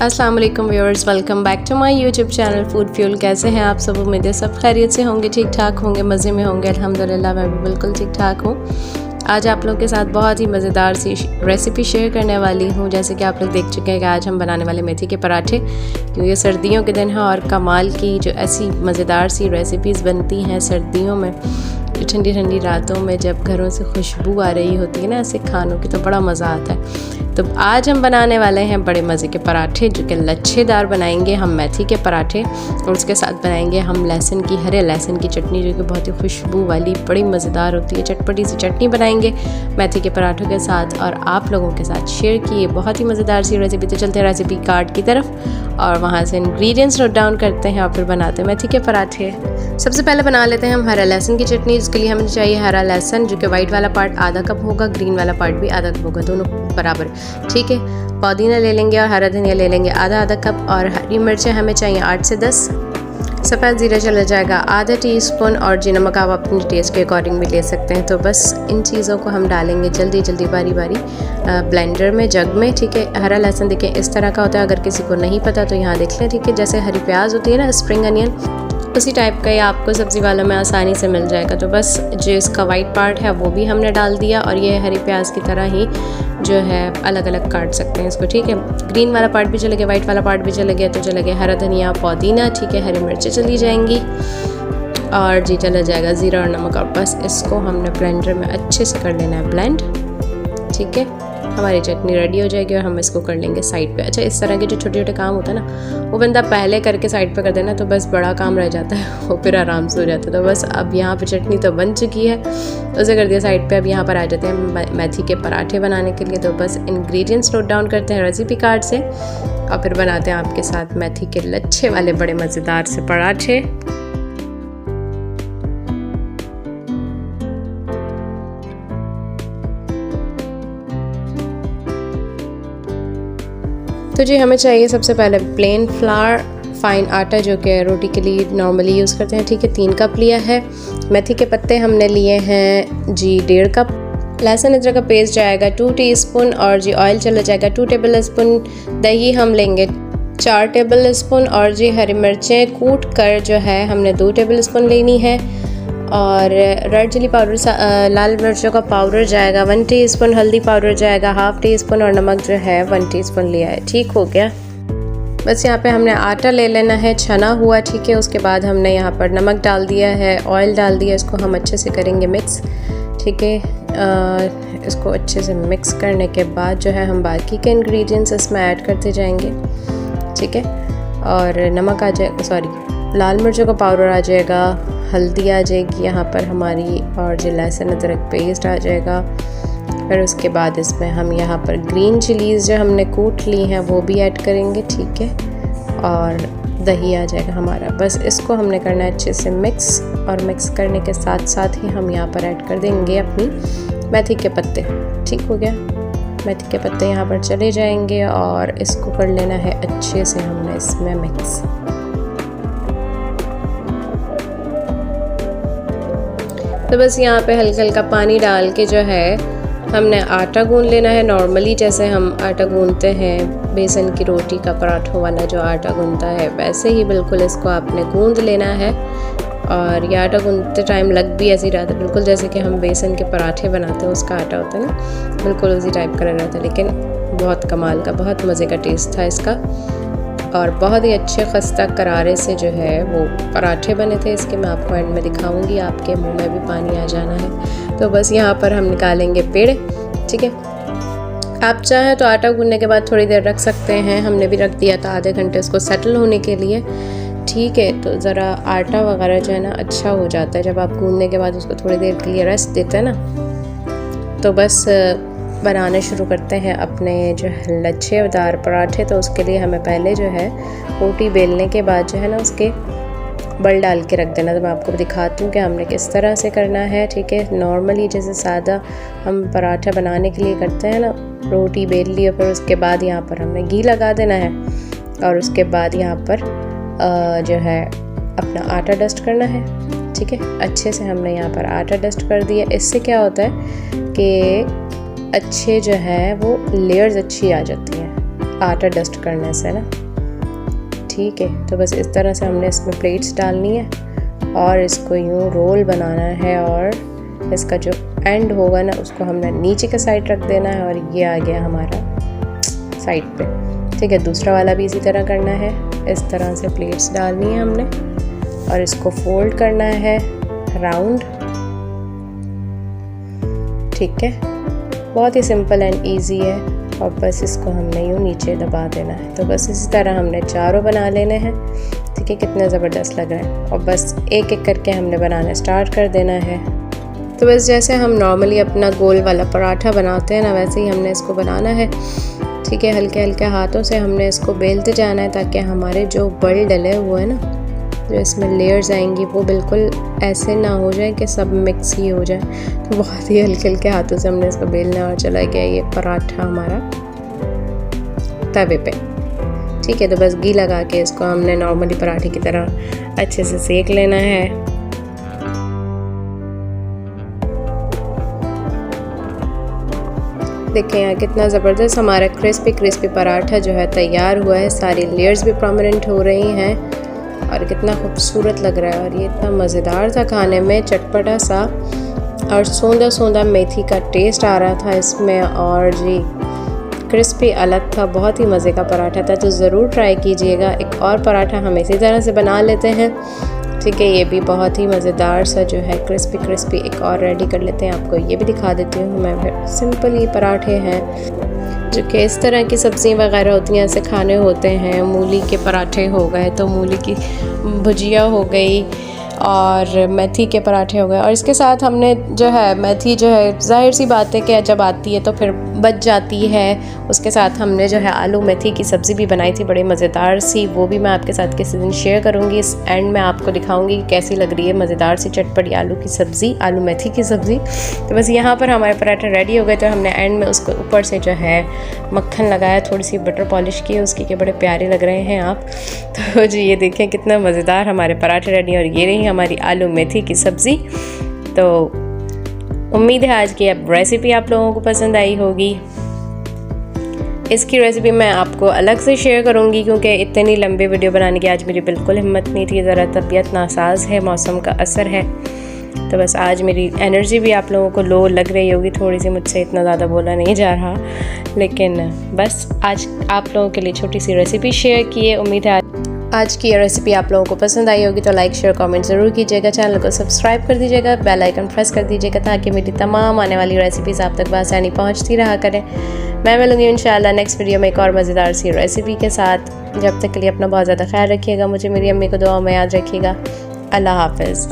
अस्सलाम वालेकुम viewers, welcome back to my YouTube channel Food Fuel. कैसे हैं आप सब? उम्मीद है सब खैरियत से होंगे, ठीक ठाक होंगे, मज़े में होंगे। अल्हम्दुलिल्लाह मैं भी बिल्कुल ठीक ठाक हूँ। आज आप लोगों के साथ बहुत ही मज़ेदार सी रेसिपी शेयर करने वाली हूँ। जैसे कि आप लोग देख चुके हैं कि आज हम बनाने वाले मेथी के पराठे, क्योंकि ये सर्दियों के दिन है और कमाल की जो ऐसी मज़ेदार सी रेसिपीज़ बनती हैं सर्दियों में, ठंडी ठंडी रातों में जब घरों से खुशबू आ रही होती है ना ऐसे खानों की, तो बड़ा मज़ा आता है। तो आज हम बनाने वाले हैं बड़े मज़े के पराठे, जो कि लच्छेदार बनाएंगे हम मेथी के पराठे, और उसके साथ बनाएंगे हम लहसुन की, हरे लहसुन की चटनी, जो कि बहुत ही खुशबू वाली बड़ी मज़ेदार होती है। चटपटी सी चटनी बनाएंगे मेथी के पराठों के साथ और आप लोगों के साथ शेयर किए बहुत ही मज़ेदार सी रेसिपी। तो चलते हैं रेसिपी कार्ड की तरफ और वहाँ से इंग्रेडिएंट्स नोट डाउन करते हैं और फिर बनाते हैं मेथी के पराठे। सबसे पहले बना लेते हैं हम हरा लहसुन की चटनी। इसके लिए हमें चाहिए हरा लहसुन, जो कि वाइट वाला पार्ट आधा कप होगा, ग्रीन वाला पार्ट भी आधा कप होगा, दोनों बराबर, ठीक है। पुदीना ले लेंगे और हरा धनिया ले लेंगे आधा कप, और हरी मिर्चें हमें चाहिए 8 से 10। सफ़ेद ज़ीरा चला जाएगा आधा टीस्पून, और जी नमक आप अपने टेस्ट के अकॉर्डिंग भी ले सकते हैं। तो बस इन चीज़ों को हम डालेंगे जल्दी बारी ब्लेंडर में, जग में, ठीक है। हरा लहसुन देखिए इस तरह का होता है, अगर किसी को नहीं पता तो यहाँ देख लें, ठीक है। जैसे हरी प्याज होती है ना, स्प्रिंग अनियन, उसी टाइप का ये आपको सब्ज़ी वालों में आसानी से मिल जाएगा। तो बस जो इसका वाइट पार्ट है वो भी हमने डाल दिया, और ये हरी प्याज की तरह ही जो है अलग अलग काट सकते हैं इसको, ठीक है। ग्रीन वाला पार्ट भी चले गया, वाइट वाला पार्ट भी चले गया, तो चले गया हरा धनिया, पुदीना, ठीक है। हरी मिर्चें चली जाएंगी और जी चला जाएगा ज़ीरा और नमक, और बस इसको हमने ब्लेंडर में अच्छे से कर लेना है ब्लेंड, ठीक है। हमारी चटनी रेडी हो जाएगी और हम इसको कर लेंगे साइड पे। अच्छा, इस तरह के जो छोटे छोटे काम होता है ना, वो बंदा पहले करके साइड पे कर देना, तो बस बड़ा काम रह जाता है, वो फिर आराम से हो जाता है। तो बस अब यहाँ पे चटनी तो बन चुकी है, उसे कर दिया साइड पे। अब यहाँ पर आ जाते हैं मेथी के पराठे बनाने के लिए। तो बस इंग्रेडिएंट्स नोट डाउन करते हैं रेसिपी कार्ड से और फिर बनाते हैं आपके साथ मेथी के लच्छे वाले बड़े मज़ेदार से पराठे। तो जी हमें चाहिए सबसे पहले प्लेन फ्लावर, फाइन आटा, जो कि रोटी के लिए नॉर्मली यूज़ करते हैं, ठीक है। 3 कप लिया है। मेथी के पत्ते हमने लिए हैं जी 1.5 कप। लहसुन अदरक का पेस्ट जाएगा 2 टीस्पून, और जी ऑयल चला जाएगा 2 टेबल स्पून। दही हम लेंगे 4 टेबल स्पून, और जी हरी मिर्चें कूट कर जो है हमने 2 टेबल स्पून लेनी है, और रेड चिली पाउडर, लाल मिर्चों का पाउडर जाएगा 1 टीस्पून, हल्दी पाउडर जाएगा 1/2 टीस्पून, और नमक जो है 1 टीस्पून लिया है, ठीक हो गया। बस यहाँ पे हमने आटा ले लेना है छना हुआ, ठीक है। उसके बाद हमने यहाँ पर नमक डाल दिया है, ऑयल डाल दिया, इसको हम अच्छे से करेंगे मिक्स, ठीक है। इसको अच्छे से मिक्स करने के बाद जो है हम बाकी के इंग्रेडिएंट्स इसमें ऐड करते जाएंगे, ठीक है। और नमक आ जाएगा, सॉरी, लाल मिर्चों का पाउडर आ जाएगा, हल्दी आ जाएगी यहाँ पर हमारी, और जो लहसुन अदरक पेस्ट आ जाएगा। फिर उसके बाद इसमें हम यहाँ पर ग्रीन चिलीज़ जो हमने कूट ली हैं वो भी ऐड करेंगे, ठीक है। और दही आ जाएगा हमारा। बस इसको हमने करना है अच्छे से मिक्स, और मिक्स करने के साथ साथ ही हम यहाँ पर ऐड कर देंगे अपनी मेथी के पत्ते, ठीक हो गया। मेथी के पत्ते यहाँ पर चले जाएंगे और इसको कर लेना है अच्छे से हमने इसमें मिक्स। तो बस यहाँ पे हल्का हल्का पानी डाल के जो है हमने आटा गूंद लेना है, नॉर्मली जैसे हम आटा गूंदते हैं बेसन की रोटी का पराठों वाला जो आटा गूंदता है, वैसे ही बिल्कुल इसको आपने गूंद लेना है। और ये आटा गूंदते टाइम लग भी ऐसे ही रहा था, बिल्कुल जैसे कि हम बेसन के पराठे बनाते हैं उसका आटा होता है ना, बिल्कुल उसी टाइप का लग रहा था। लेकिन बहुत कमाल का, बहुत मज़े का टेस्ट था इसका, और बहुत ही अच्छे खस्ता करारे से जो है वो पराठे बने थे इसके। मैं आपको एंड में दिखाऊंगी, आपके मुंह में भी पानी आ जाना है। तो बस यहाँ पर हम निकालेंगे पेड़, ठीक है। आप चाहें तो आटा गूंदने के बाद थोड़ी देर रख सकते हैं, हमने भी रख दिया था आधे घंटे उसको सेटल होने के लिए, ठीक है। तो ज़रा आटा वगैरह जो है ना अच्छा हो जाता है जब आप गूंदने के बाद उसको थोड़ी देर के लिए रेस्ट देते हैं ना। तो बस बनाने शुरू करते हैं अपने जो है लच्छेदार पराठे। तो उसके लिए हमें पहले जो है रोटी बेलने के बाद जो है ना उसके बल डाल के रख देना। तो मैं आपको दिखाती हूँ कि हमने किस तरह से करना है, ठीक है। नॉर्मली जैसे सादा हम पराठा बनाने के लिए करते हैं ना, रोटी बेल ली और फिर उसके बाद यहाँ पर हमने घी लगा देना है, और उसके बाद यहाँ पर जो है अपना आटा डस्ट करना है, ठीक है। अच्छे से हमने यहाँ पर आटा डस्ट कर दिया। इससे क्या होता है कि अच्छे जो है वो लेयर्स अच्छी आ जाती हैं। आटा डस्ट करने से ना, ठीक है। तो बस इस तरह से हमने इसमें प्लेट्स डालनी है और इसको यूँ रोल बनाना है और इसका जो एंड होगा ना उसको हमने नीचे के साइड रख देना है और ये आ गया हमारा साइड पे, ठीक है। दूसरा वाला भी इसी तरह करना है, इस तरह से प्लेट्स डालनी है हमने और इसको फोल्ड करना है राउंड, ठीक है। बहुत ही सिंपल एंड इजी है और बस इसको हमने यूँ नीचे दबा देना है। तो बस इसी तरह हमने चारों बना लेने हैं, ठीक है। कितने ज़बरदस्त लग रहे हैं। और बस एक एक करके हमने बनाना स्टार्ट कर देना है। तो बस जैसे हम नॉर्मली अपना गोल वाला पराठा बनाते हैं ना, वैसे ही हमने इसको बनाना है, ठीक है। हल्के हल्के हाथों से हमने इसको बेलते जाना है ताकि हमारे जो बल डले हुए हैं ना, जो इसमें लेयर्स आएंगी वो बिल्कुल ऐसे ना हो जाए कि सब मिक्स ही हो जाए। तो बहुत ही हल्के हल्के हाथों से हमने इसको बेलना और चला गया ये पराठा हमारा तवे पे, ठीक है। तो बस घी लगा के इसको हमने नॉर्मली पराठे की तरह अच्छे से सेक लेना है। देखें यहाँ कितना ज़बरदस्त हमारा क्रिस्पी पराठा जो है तैयार हुआ है। सारी लेयर्स भी प्रोमिनेंट हो रही हैं और कितना खूबसूरत लग रहा है। और ये इतना मज़ेदार था खाने में, चटपटा सा और सौंधा सौंधा मेथी का टेस्ट आ रहा था इसमें और जी क्रिस्पी अलग था। बहुत ही मज़े का पराठा था, तो ज़रूर ट्राई कीजिएगा। एक और पराठा हम इसी तरह से बना लेते हैं, ठीक है। ये भी बहुत ही मज़ेदार सा जो है क्रिस्पी एक और रेडी कर लेते हैं। आपको ये भी दिखा देती हूँ मैं। सिंपल ही पराठे हैं जो कि इस तरह की सब्ज़ी वगैरह होती हैं, ऐसे खाने होते हैं। मूली के पराठे हो गए, तो मूली की भुजिया हो गई और मेथी के पराठे हो गए। और इसके साथ हमने जो है मेथी जो है ज़ाहिर सी बात है कि जब आती है तो फिर बच जाती है। उसके साथ हमने जो है आलू मेथी की सब्ज़ी भी बनाई थी, बड़ी मज़ेदार सी। वो भी मैं आपके साथ किसी दिन शेयर करूँगी। इस एंड में आपको दिखाऊँगी कि कैसी लग रही है मज़ेदार सी चटपटी आलू की सब्ज़ी, आलू मेथी की सब्ज़ी। तो बस यहाँ पर हमारे पराठे रेडी हो गए। तो हमने एंड में उसको ऊपर से जो है मक्खन लगाया, थोड़ी सी बटर पॉलिश की उसकी, के बड़े प्यारे लग रहे हैं आप। तो जी ये देखें कितना मज़ेदार हमारे पराठे रेडी। और ये रही हमारी आलू मेथी की सब्ज़ी। तो उम्मीद है आज की अब रेसिपी आप लोगों को पसंद आई होगी। इसकी रेसिपी मैं आपको अलग से शेयर करूंगी क्योंकि इतनी लंबी वीडियो बनाने की आज मेरी बिल्कुल हिम्मत नहीं थी। ज़रा तबीयत नासाज है, मौसम का असर है, तो बस आज मेरी एनर्जी भी आप लोगों को लो लग रही होगी थोड़ी सी। मुझसे इतना ज़्यादा बोला नहीं जा रहा, लेकिन बस आज आप लोगों के लिए छोटी सी रेसिपी शेयर की है। उम्मीद है आज की ये रेसिपी आप लोगों को पसंद आई होगी। तो लाइक शेयर कमेंट ज़रूर कीजिएगा, चैनल को सब्सक्राइब कर दीजिएगा, बेल आइकन प्रेस कर दीजिएगा ताकि मेरी तमाम आने वाली रेसिपीज़ आप तक बआसानी पहुंचती रहा करें। मैं मिलूँगी इंशाल्लाह नेक्स्ट वीडियो में एक और मज़ेदार सी रेसिपी के साथ। जब तक के लिए अपना बहुत ज़्यादा ख्याल रखिएगा, मुझे मेरी अम्मी को दुआ में याद रखिएगा। अल्लाह हाफ़िज़।